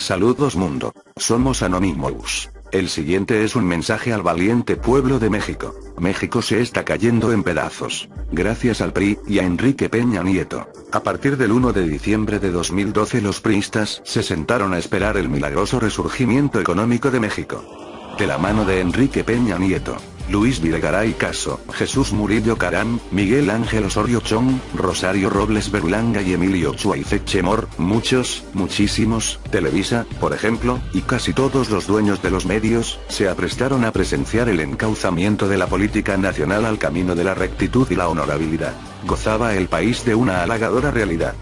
Saludos mundo. Somos Anonymous. El siguiente es un mensaje al valiente pueblo de México. México se está cayendo en pedazos. Gracias al PRI, y a Enrique Peña Nieto. A partir del 1 de diciembre de 2012 los priistas se sentaron a esperar el milagroso resurgimiento económico de México. De la mano de Enrique Peña Nieto, Luis Videgaray Caso, Jesús Murillo Caram, Miguel Ángel Osorio Chong, Rosario Robles Berlanga y Emilio Chuaicet Chemor, muchísimos, Televisa, por ejemplo, y casi todos los dueños de los medios, se aprestaron a presenciar el encauzamiento de la política nacional al camino de la rectitud y la honorabilidad. Gozaba el país de una halagadora realidad.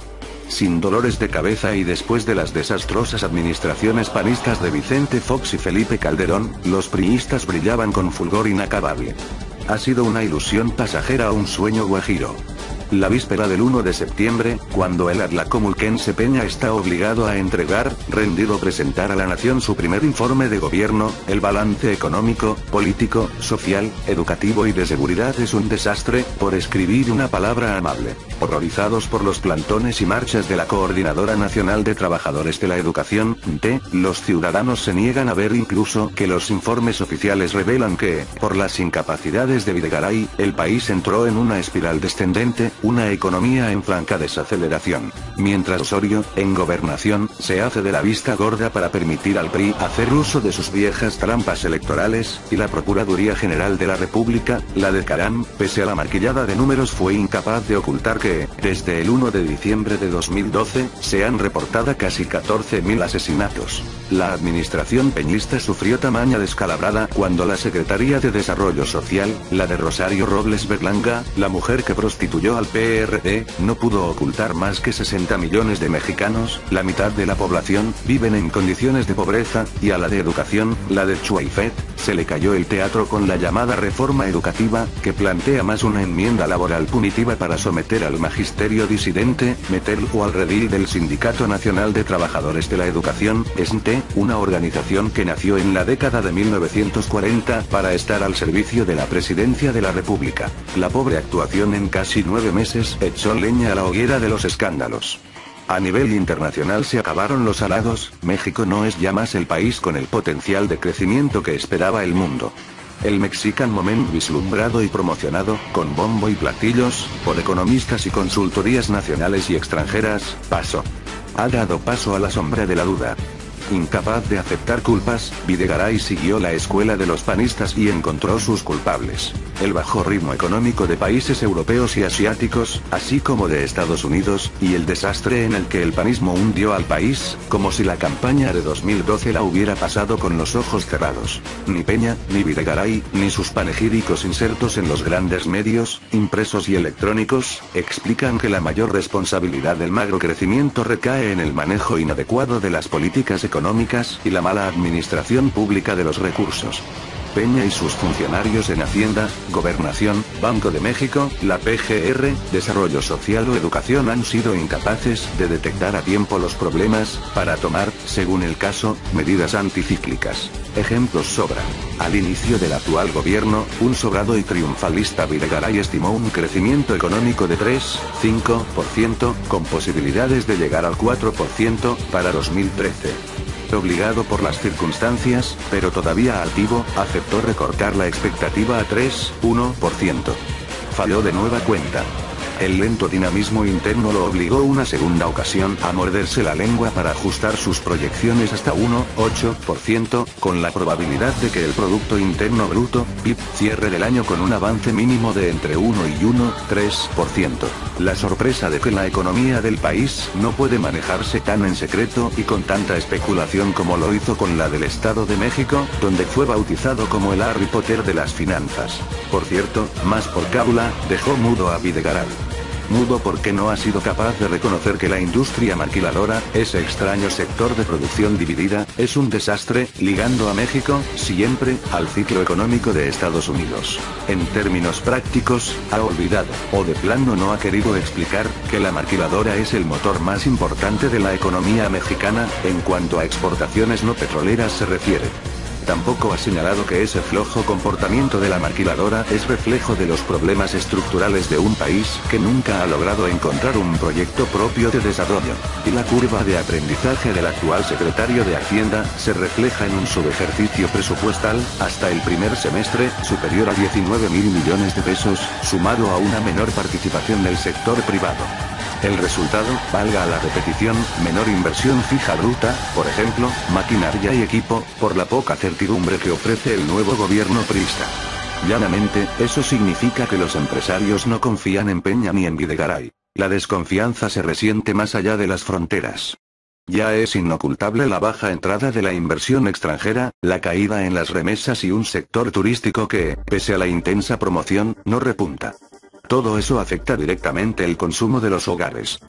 Sin dolores de cabeza y después de las desastrosas administraciones panistas de Vicente Fox y Felipe Calderón, los priistas brillaban con fulgor inacabable. Ha sido una ilusión pasajera o un sueño guajiro. La víspera del 1 de septiembre, cuando el atlacomulquense Peña está obligado a entregar, rendir o presentar a la nación su primer informe de gobierno, el balance económico, político, social, educativo y de seguridad es un desastre, por escribir una palabra amable. Horrorizados por los plantones y marchas de la Coordinadora Nacional de Trabajadores de la Educación, los ciudadanos se niegan a ver incluso que los informes oficiales revelan que, por las incapacidades de Videgaray, el país entró en una espiral descendente, una economía en franca desaceleración. Mientras Osorio, en gobernación, se hace de la vista gorda para permitir al PRI hacer uso de sus viejas trampas electorales, y la Procuraduría General de la República, la de Caram, pese a la maquillada de números fue incapaz de ocultar que, desde el 1 de diciembre de 2012, se han reportado casi 14.000 asesinatos. La administración peñista sufrió tamaña descalabrada cuando la Secretaría de Desarrollo Social, la de Rosario Robles Berlanga, la mujer que prostituyó al PRD, no pudo ocultar más que 60 millones de mexicanos, la mitad de la población, viven en condiciones de pobreza, y a la de educación, la de Chuaicet, se le cayó el teatro con la llamada reforma educativa, que plantea más una enmienda laboral punitiva para someter al magisterio disidente, meterlo al redil del Sindicato Nacional de Trabajadores de la Educación, SNTE, una organización que nació en la década de 1940, para estar al servicio de la Presidencia de la República. La pobre actuación en casi 9 meses echó leña a la hoguera de los escándalos. A nivel internacional se acabaron los halagos, México no es ya más el país con el potencial de crecimiento que esperaba el mundo. El Mexican Moment vislumbrado y promocionado, con bombo y platillos, por economistas y consultorías nacionales y extranjeras, ha dado paso a la sombra de la duda. Incapaz de aceptar culpas, Videgaray siguió la escuela de los panistas y encontró sus culpables: el bajo ritmo económico de países europeos y asiáticos, así como de Estados Unidos, y el desastre en el que el panismo hundió al país, como si la campaña de 2012 la hubiera pasado con los ojos cerrados. Ni Peña, ni Videgaray, ni sus panegíricos insertos en los grandes medios, impresos y electrónicos, explican que la mayor responsabilidad del magro crecimiento recae en el manejo inadecuado de las políticas económicas y la mala administración pública de los recursos. Peña y sus funcionarios en Hacienda, Gobernación, Banco de México, la PGR, Desarrollo Social o Educación han sido incapaces de detectar a tiempo los problemas, para tomar, según el caso, medidas anticíclicas. Ejemplos sobran. Al inicio del actual gobierno, un sobrado y triunfalista Videgaray estimó un crecimiento económico de 3,5%, con posibilidades de llegar al 4% para 2013. Obligado por las circunstancias, pero todavía altivo, aceptó recortar la expectativa a 3,1%. Falló de nueva cuenta. El lento dinamismo interno lo obligó una segunda ocasión a morderse la lengua para ajustar sus proyecciones hasta 1,8%, con la probabilidad de que el Producto Interno Bruto, PIB, cierre del año con un avance mínimo de entre 1 y 1,3%. La sorpresa de que la economía del país no puede manejarse tan en secreto y con tanta especulación como lo hizo con la del Estado de México, donde fue bautizado como el Harry Potter de las finanzas. Por cierto, más por cábula, dejó mudo a Videgaray. Mudo porque no ha sido capaz de reconocer que la industria maquiladora, ese extraño sector de producción dividida, es un desastre, ligando a México, siempre, al ciclo económico de Estados Unidos. En términos prácticos, ha olvidado, o de plano no ha querido explicar, que la maquiladora es el motor más importante de la economía mexicana, en cuanto a exportaciones no petroleras se refiere. Tampoco ha señalado que ese flojo comportamiento de la maquiladora es reflejo de los problemas estructurales de un país que nunca ha logrado encontrar un proyecto propio de desarrollo. Y la curva de aprendizaje del actual secretario de Hacienda se refleja en un subejercicio presupuestal, hasta el primer semestre, superior a 19.000 millones de pesos, sumado a una menor participación del sector privado. El resultado, valga la repetición, menor inversión fija bruta, por ejemplo, maquinaria y equipo, por la poca certidumbre que ofrece el nuevo gobierno priista. Llanamente, eso significa que los empresarios no confían en Peña ni en Videgaray. La desconfianza se resiente más allá de las fronteras. Ya es inocultable la baja entrada de la inversión extranjera, la caída en las remesas y un sector turístico que, pese a la intensa promoción, no repunta. Todo eso afecta directamente el consumo de los hogares.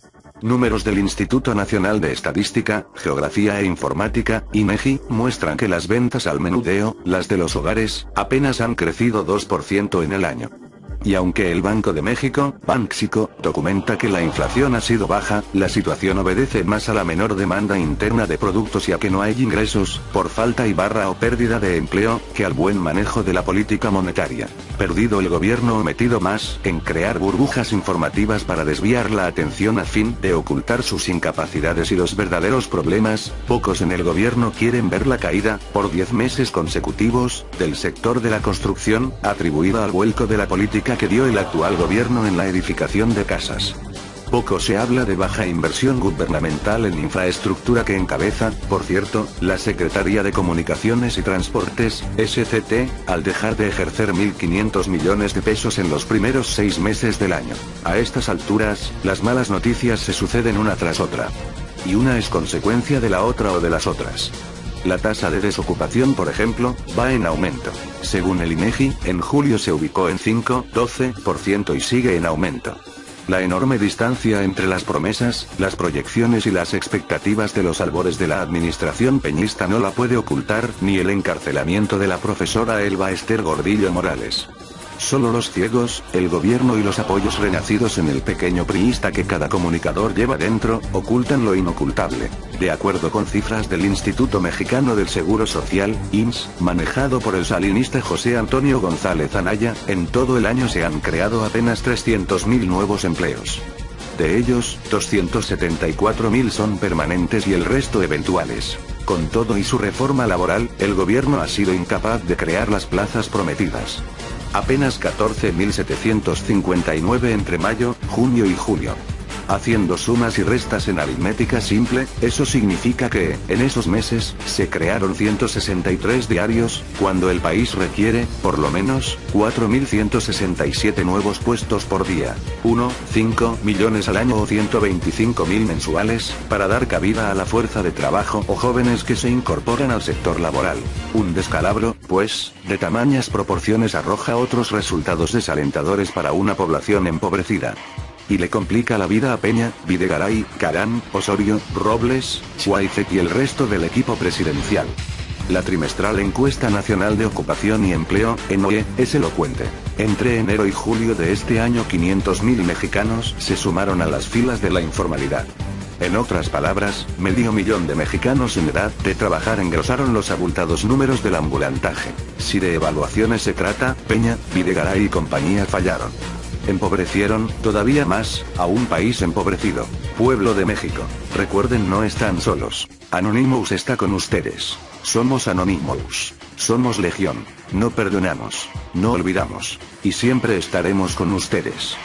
Números del Instituto Nacional de Estadística, Geografía e Informática, INEGI, muestran que las ventas al menudeo, las de los hogares, apenas han crecido 2% en el año. Y aunque el Banco de México, Banxico, documenta que la inflación ha sido baja, la situación obedece más a la menor demanda interna de productos y a que no hay ingresos, por falta o pérdida de empleo, que al buen manejo de la política monetaria. Perdido el gobierno o metido más en crear burbujas informativas para desviar la atención a fin de ocultar sus incapacidades y los verdaderos problemas, pocos en el gobierno quieren ver la caída, por 10 meses consecutivos, del sector de la construcción, atribuida al vuelco de la política que dio el actual gobierno en la edificación de casas. Poco se habla de baja inversión gubernamental en infraestructura que encabeza, por cierto, la Secretaría de Comunicaciones y Transportes, SCT, al dejar de ejercer 1.500 millones de pesos en los primeros 6 meses del año. A estas alturas, las malas noticias se suceden una tras otra. Y una es consecuencia de la otra o de las otras. La tasa de desocupación, por ejemplo, va en aumento. Según el INEGI, en julio se ubicó en 5,12% y sigue en aumento. La enorme distancia entre las promesas, las proyecciones y las expectativas de los albores de la administración peñista no la puede ocultar ni el encarcelamiento de la profesora Elba Ester Gordillo Morales. Solo los ciegos, el gobierno y los apoyos renacidos en el pequeño priista que cada comunicador lleva dentro, ocultan lo inocultable. De acuerdo con cifras del Instituto Mexicano del Seguro Social, IMSS, manejado por el salinista José Antonio González Anaya, en todo el año se han creado apenas 300.000 nuevos empleos. De ellos, 274.000 son permanentes y el resto eventuales. Con todo y su reforma laboral, el gobierno ha sido incapaz de crear las plazas prometidas. Apenas 14.759 entre mayo, junio y julio. Haciendo sumas y restas en aritmética simple, eso significa que, en esos meses, se crearon 163 diarios, cuando el país requiere, por lo menos, 4.167 nuevos puestos por día. 1,5 millones al año o 125.000 mensuales, para dar cabida a la fuerza de trabajo o jóvenes que se incorporan al sector laboral. Un descalabro, pues, de tamañas proporciones arroja otros resultados desalentadores para una población empobrecida. Y le complica la vida a Peña, Videgaray, Karán, Osorio, Robles, Schweizek y el resto del equipo presidencial. La trimestral encuesta nacional de ocupación y empleo, ENOE, es elocuente. Entre enero y julio de este año 500.000 mexicanos se sumaron a las filas de la informalidad. En otras palabras, 500.000 de mexicanos en edad de trabajar engrosaron los abultados números del ambulantaje. Si de evaluaciones se trata, Peña, Videgaray y compañía fallaron. Empobrecieron, todavía más, a un país empobrecido. Pueblo de México, recuerden, no están solos. Anonymous está con ustedes. Somos Anonymous. Somos Legión. No perdonamos. No olvidamos. Y siempre estaremos con ustedes.